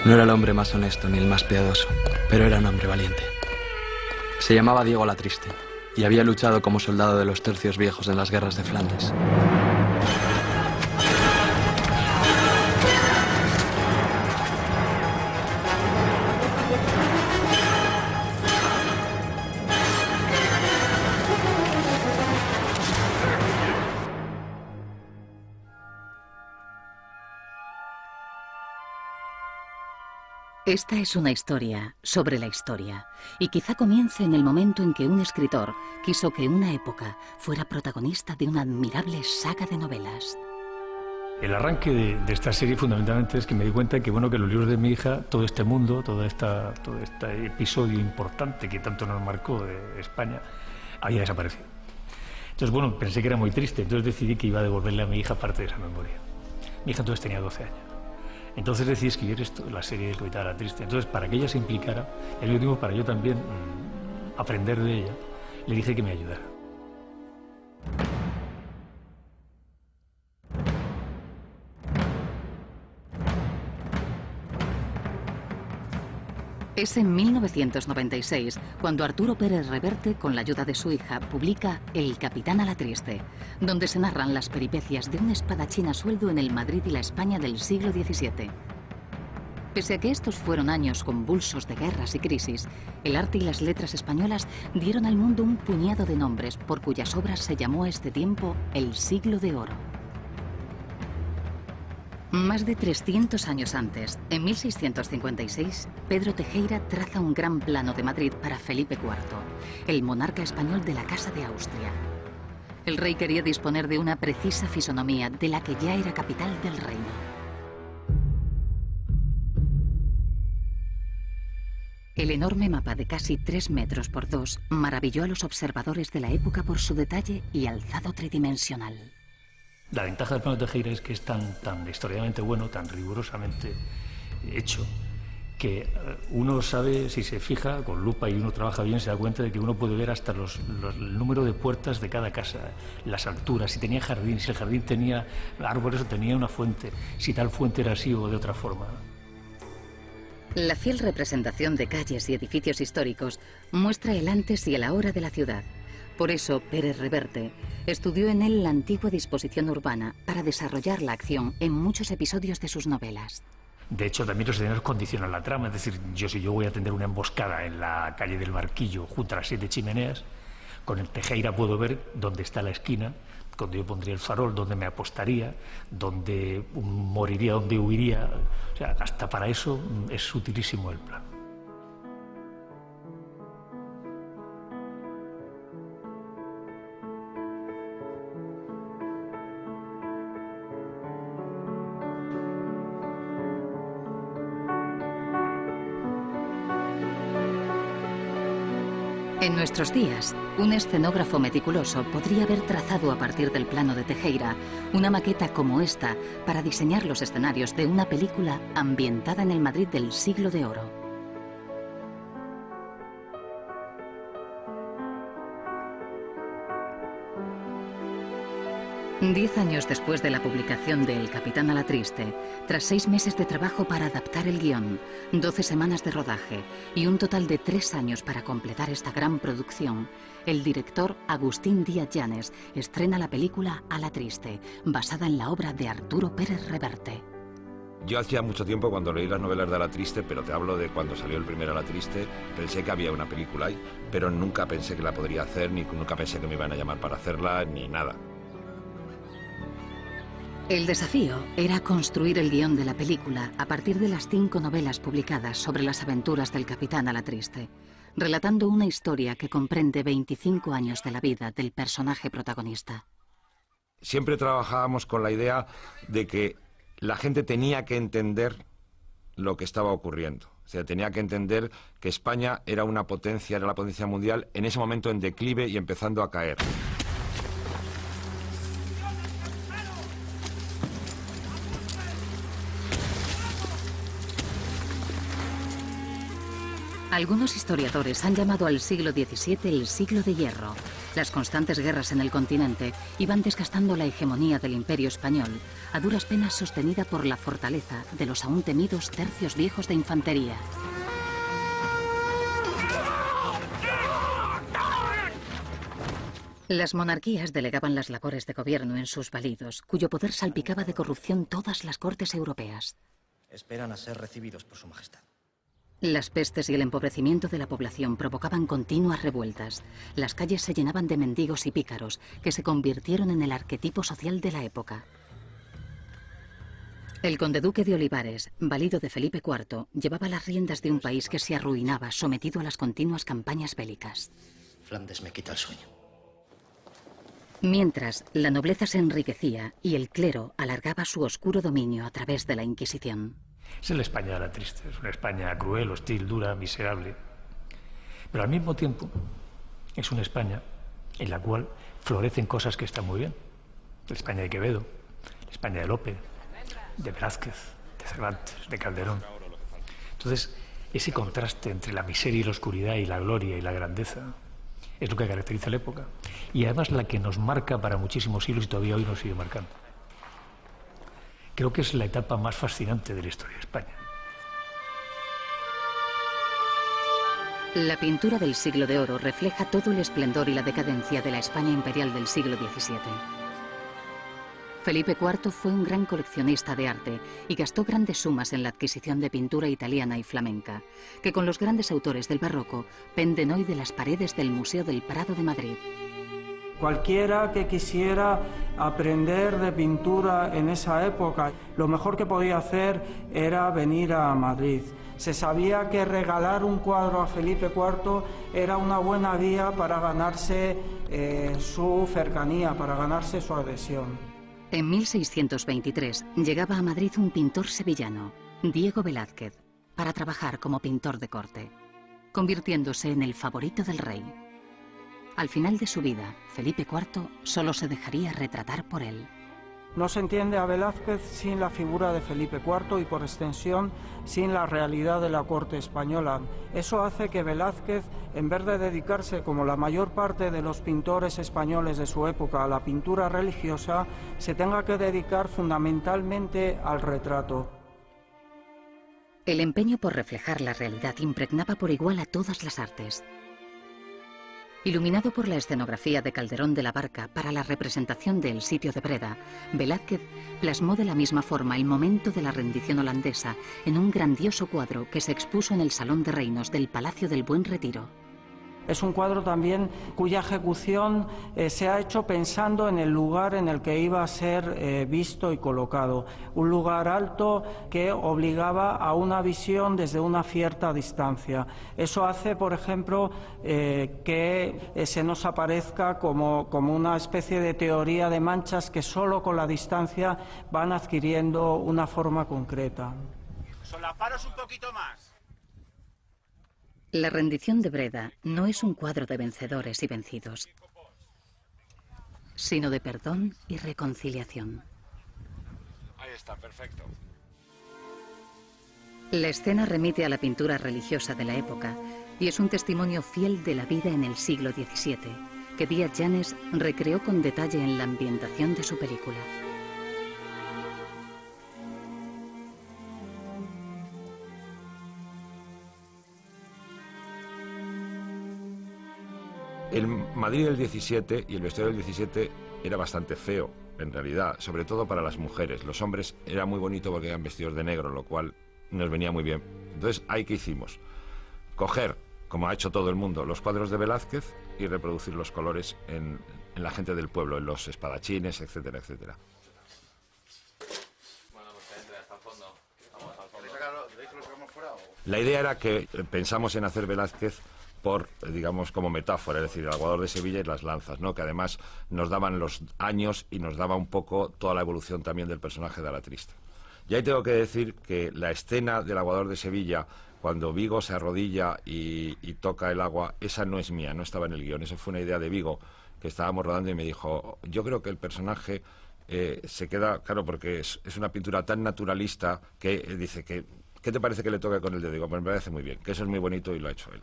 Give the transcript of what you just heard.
No era el hombre más honesto ni el más piadoso, pero era un hombre valiente. Se llamaba Diego Alatriste y había luchado como soldado de los tercios viejos en las guerras de Flandes. Esta es una historia sobre la historia, y quizá comience en el momento en que un escritor quiso que una época fuera protagonista de una admirable saga de novelas. El arranque de esta serie fundamentalmente es que me di cuenta que, bueno, que los libros de mi hija, todo este mundo, todo este episodio importante que tanto nos marcó de España, había desaparecido. Entonces, bueno, pensé que era muy triste, entonces decidí que iba a devolverle a mi hija parte de esa memoria. Mi hija entonces tenía 12 años. Entonces decidí escribir esto, la serie del Capitán Alatriste. Entonces, para que ella se implicara, y al último para yo también aprender de ella, le dije que me ayudara. Es en 1996 cuando Arturo Pérez Reverte, con la ayuda de su hija, publica El Capitán Alatriste, donde se narran las peripecias de un espadachín a sueldo en el Madrid y la España del siglo XVII. Pese a que estos fueron años convulsos de guerras y crisis, el arte y las letras españolas dieron al mundo un puñado de nombres por cuyas obras se llamó a este tiempo el Siglo de Oro. Más de 300 años antes, en 1656, Pedro Tejera traza un gran plano de Madrid para Felipe IV, el monarca español de la Casa de Austria. El rey quería disponer de una precisa fisonomía de la que ya era capital del reino. El enorme mapa de casi 3 metros por 2 maravilló a los observadores de la época por su detalle y alzado tridimensional. La ventaja del plano de Tejera es que es tan historiadamente bueno, tan rigurosamente hecho, que uno sabe, si se fija con lupa y uno trabaja bien, se da cuenta de que uno puede ver hasta el número de puertas de cada casa, las alturas, si tenía jardín, si el jardín tenía árboles o tenía una fuente, si tal fuente era así o de otra forma. La fiel representación de calles y edificios históricos muestra el antes y el ahora de la ciudad. Por eso, Pérez Reverte estudió en él la antigua disposición urbana para desarrollar la acción en muchos episodios de sus novelas. De hecho, también los escenarios condicionan la trama. Es decir, si yo voy a tender una emboscada en la calle del Barquillo junto a las 7 chimeneas, con el Tejera puedo ver dónde está la esquina, donde yo pondría el farol, dónde me apostaría, dónde moriría, dónde huiría. O sea, hasta para eso es utilísimo el plan. En nuestros días, un escenógrafo meticuloso podría haber trazado a partir del plano de Tejera una maqueta como esta para diseñar los escenarios de una película ambientada en el Madrid del Siglo de Oro. 10 años después de la publicación de El Capitán Alatriste, tras 6 meses de trabajo para adaptar el guión, 12 semanas de rodaje y un total de 3 años para completar esta gran producción, el director Agustín Díaz Llanes estrena la película Alatriste, basada en la obra de Arturo Pérez Reverte. Yo hacía mucho tiempo cuando leí las novelas de Alatriste, pero te hablo de cuando salió el primer Alatriste, pensé que había una película ahí, pero nunca pensé que la podría hacer, ni nunca pensé que me iban a llamar para hacerla, ni nada. El desafío era construir el guión de la película a partir de las 5 novelas publicadas sobre las aventuras del Capitán Alatriste, relatando una historia que comprende 25 años de la vida del personaje protagonista. Siempre trabajábamos con la idea de que la gente tenía que entender lo que estaba ocurriendo. O sea, tenía que entender que España era una potencia, era la potencia mundial, en ese momento en declive y empezando a caer. Algunos historiadores han llamado al siglo XVII el siglo de hierro, Las constantes guerras en el continente iban desgastando la hegemonía del Imperio español, a duras penas sostenida por la fortaleza de los aún temidos tercios viejos de infantería. Las monarquías delegaban las labores de gobierno en sus validos, cuyo poder salpicaba de corrupción todas las cortes europeas. Esperan a ser recibidos por su majestad. Las pestes y el empobrecimiento de la población provocaban continuas revueltas. Las calles se llenaban de mendigos y pícaros, que se convirtieron en el arquetipo social de la época. El conde-duque de Olivares, valido de Felipe IV, llevaba las riendas de un país que se arruinaba, sometido a las continuas campañas bélicas. Flandes me quita el sueño. Mientras, la nobleza se enriquecía y el clero alargaba su oscuro dominio a través de la Inquisición. Es la España de la triste, es una España cruel, hostil, dura, miserable. Pero al mismo tiempo es una España en la cual florecen cosas que están muy bien. La España de Quevedo, la España de Lope, de Velázquez, de Cervantes, de Calderón. Entonces, ese contraste entre la miseria y la oscuridad y la gloria y la grandeza es lo que caracteriza la época. Y además la que nos marca para muchísimos siglos y todavía hoy nos sigue marcando. Creo que es la etapa más fascinante de la historia de España. La pintura del Siglo de Oro refleja todo el esplendor y la decadencia de la España imperial del siglo XVII. Felipe IV fue un gran coleccionista de arte y gastó grandes sumas en la adquisición de pintura italiana y flamenca, que con los grandes autores del barroco penden hoy de las paredes del Museo del Prado de Madrid. Cualquiera que quisiera aprender de pintura en esa época, lo mejor que podía hacer era venir a Madrid. Se sabía que regalar un cuadro a Felipe IV era una buena vía para ganarse su cercanía, para ganarse su adhesión. En 1623 llegaba a Madrid un pintor sevillano, Diego Velázquez, para trabajar como pintor de corte, convirtiéndose en el favorito del rey. Al final de su vida, Felipe IV solo se dejaría retratar por él. No se entiende a Velázquez sin la figura de Felipe IV y, por extensión, sin la realidad de la corte española. Eso hace que Velázquez, en vez de dedicarse, como la mayor parte de los pintores españoles de su época, a la pintura religiosa, se tenga que dedicar fundamentalmente al retrato. El empeño por reflejar la realidad impregnaba por igual a todas las artes. Iluminado por la escenografía de Calderón de la Barca para la representación de El sitio de Breda, Velázquez plasmó de la misma forma el momento de la rendición holandesa en un grandioso cuadro que se expuso en el Salón de Reinos del Palacio del Buen Retiro. Es un cuadro también cuya ejecución se ha hecho pensando en el lugar en el que iba a ser visto y colocado. Un lugar alto que obligaba a una visión desde una cierta distancia. Eso hace, por ejemplo, que se nos aparezca como una especie de teoría de manchas que solo con la distancia van adquiriendo una forma concreta. Solaparos un poquito más. La rendición de Breda no es un cuadro de vencedores y vencidos, sino de perdón y reconciliación. Ahí está, perfecto. La escena remite a la pintura religiosa de la época y es un testimonio fiel de la vida en el siglo XVII, que Díaz Llanes recreó con detalle en la ambientación de su película. El Madrid del 17 y el vestuario del 17 era bastante feo, en realidad, sobre todo para las mujeres. Los hombres era muy bonito porque eran vestidos de negro, lo cual nos venía muy bien. Entonces, ¿ahí qué hicimos? Coger, como ha hecho todo el mundo, los cuadros de Velázquez y reproducir los colores en la gente del pueblo, en los espadachines, etcétera, etcétera. La idea era que pensamos en hacer Velázquez por, digamos, como metáfora, es decir, el aguador de Sevilla y las lanzas, ¿no? Que además nos daban los años y nos daba un poco toda la evolución también del personaje de Alatriste. Y ahí tengo que decir que la escena del aguador de Sevilla, cuando Vigo se arrodilla y toca el agua, esa no es mía, no estaba en el guión, eso fue una idea de Vigo que estábamos rodando y me dijo, yo creo que el personaje se queda, claro, porque es una pintura tan naturalista que dice que, ¿qué te parece que le toque con el dedo? Digo, pues me parece muy bien, que eso es muy bonito y lo ha hecho él.